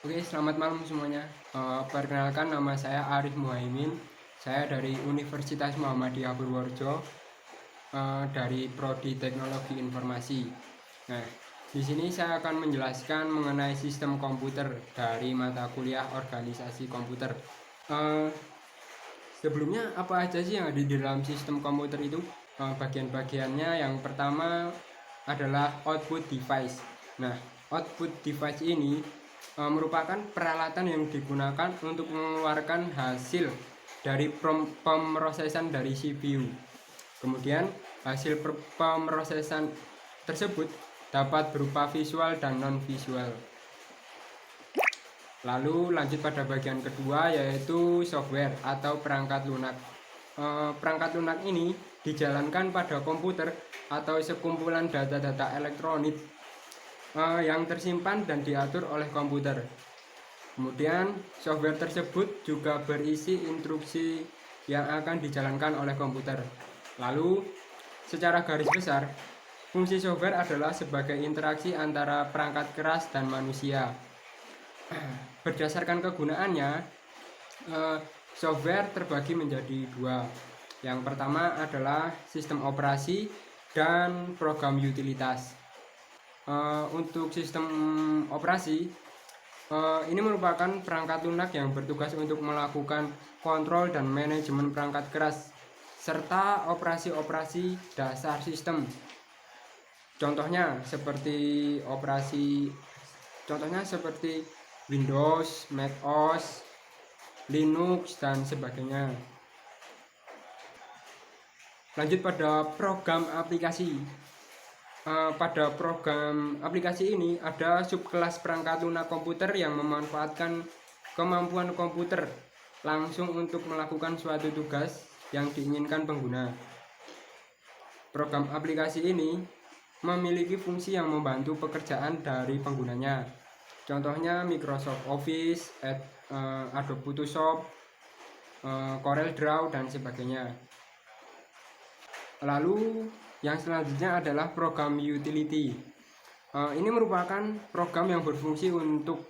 Oke, selamat malam semuanya. Perkenalkan, nama saya Arif Muhaimin. Saya dari Universitas Muhammadiyah Purworejo, dari Prodi Teknologi Informasi. Nah, di sini saya akan menjelaskan mengenai sistem komputer dari mata kuliah Organisasi Komputer. Eh, Sebelumnya, apa aja sih yang ada di dalam sistem komputer itu? Bagian-bagiannya yang pertama adalah output device. Nah, output device ini merupakan peralatan yang digunakan untuk mengeluarkan hasil dari pemrosesan dari CPU. Kemudian hasil pemrosesan tersebut dapat berupa visual dan non visual. Lalu lanjut pada bagian kedua, yaitu software atau perangkat lunak. Perangkat lunak ini dijalankan pada komputer atau sekumpulan data-data elektronik yang tersimpan dan diatur oleh komputer. Kemudian software tersebut juga berisi instruksi yang akan dijalankan oleh komputer. Lalu secara garis besar, fungsi software adalah sebagai interaksi antara perangkat keras dan manusia. Berdasarkan kegunaannya, software terbagi menjadi dua. Yang pertama adalah sistem operasi dan program utilitas. Untuk sistem operasi, ini merupakan perangkat lunak yang bertugas untuk melakukan kontrol dan manajemen perangkat keras serta operasi-operasi dasar sistem. Contohnya seperti Windows, macOS, Linux, dan sebagainya. Lanjut pada program aplikasi. Pada program aplikasi ini ada subkelas perangkat lunak komputer yang memanfaatkan kemampuan komputer langsung untuk melakukan suatu tugas yang diinginkan pengguna. Program aplikasi ini memiliki fungsi yang membantu pekerjaan dari penggunanya. Contohnya Microsoft Office, Adobe Photoshop, Corel Draw, dan sebagainya. Lalu yang selanjutnya adalah program utility. Ini merupakan program yang berfungsi untuk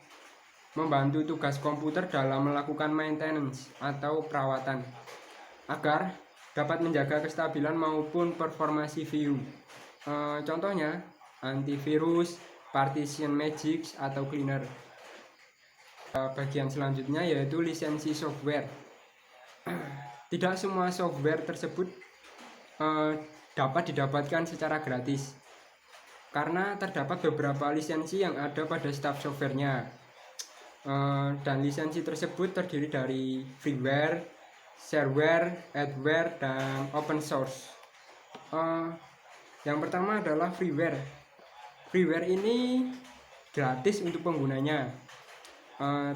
membantu tugas komputer dalam melakukan maintenance atau perawatan agar dapat menjaga kestabilan maupun performa CPU. Contohnya antivirus, partition magic, atau cleaner. Bagian selanjutnya yaitu lisensi software. Tidak semua software tersebut dapat didapatkan secara gratis karena terdapat beberapa lisensi yang ada pada staf softwarenya, dan lisensi tersebut terdiri dari freeware, shareware, adware, dan open source. Yang pertama adalah freeware. Freeware ini gratis untuk penggunanya,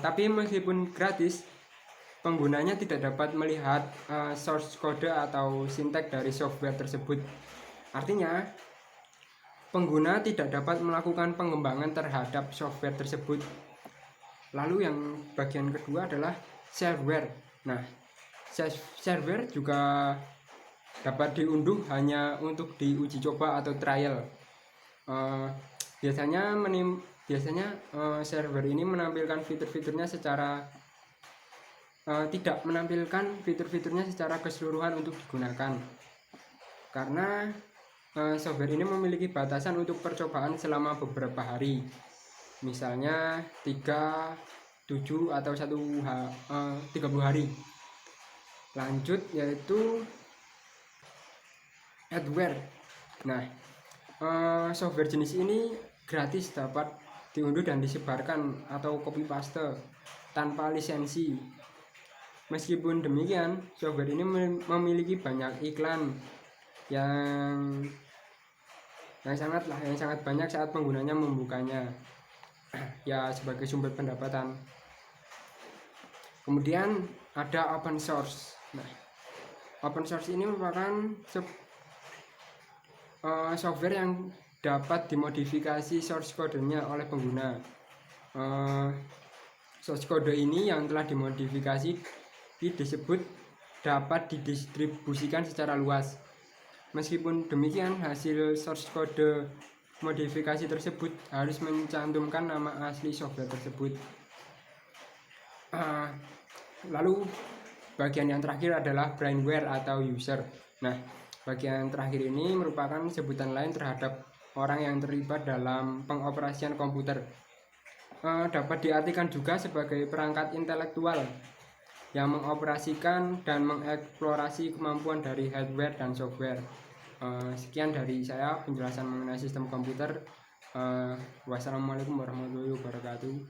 tapi meskipun gratis, penggunanya tidak dapat melihat source code atau sintek dari software tersebut. Artinya, pengguna tidak dapat melakukan pengembangan terhadap software tersebut. Lalu yang bagian kedua adalah shareware. Nah, shareware juga dapat diunduh hanya untuk diuji coba atau trial. Biasanya shareware ini menampilkan fitur-fiturnya tidak menampilkan fitur-fiturnya secara keseluruhan untuk digunakan, karena software ini memiliki batasan untuk percobaan selama beberapa hari, misalnya 3, 7, atau 30 hari. Lanjut yaitu adware. Nah, software jenis ini gratis, dapat diunduh dan disebarkan atau copy paste tanpa lisensi. Meskipun demikian, software ini memiliki banyak iklan yang sangat banyak saat penggunanya membukanya, ya sebagai sumber pendapatan. Kemudian ada open source. Nah, open source ini merupakan software yang dapat dimodifikasi source code-nya oleh pengguna. Source code ini yang telah dimodifikasi disebut dapat didistribusikan secara luas. Meskipun demikian, hasil source code modifikasi tersebut harus mencantumkan nama asli software tersebut. Uh, Lalu bagian yang terakhir adalah brainware atau user. Nah, bagian terakhir ini merupakan sebutan lain terhadap orang yang terlibat dalam pengoperasian komputer. Dapat diartikan juga sebagai perangkat intelektual yang mengoperasikan dan mengeksplorasi kemampuan dari hardware dan software. Sekian dari saya penjelasan mengenai sistem komputer. Wassalamualaikum warahmatullahi wabarakatuh.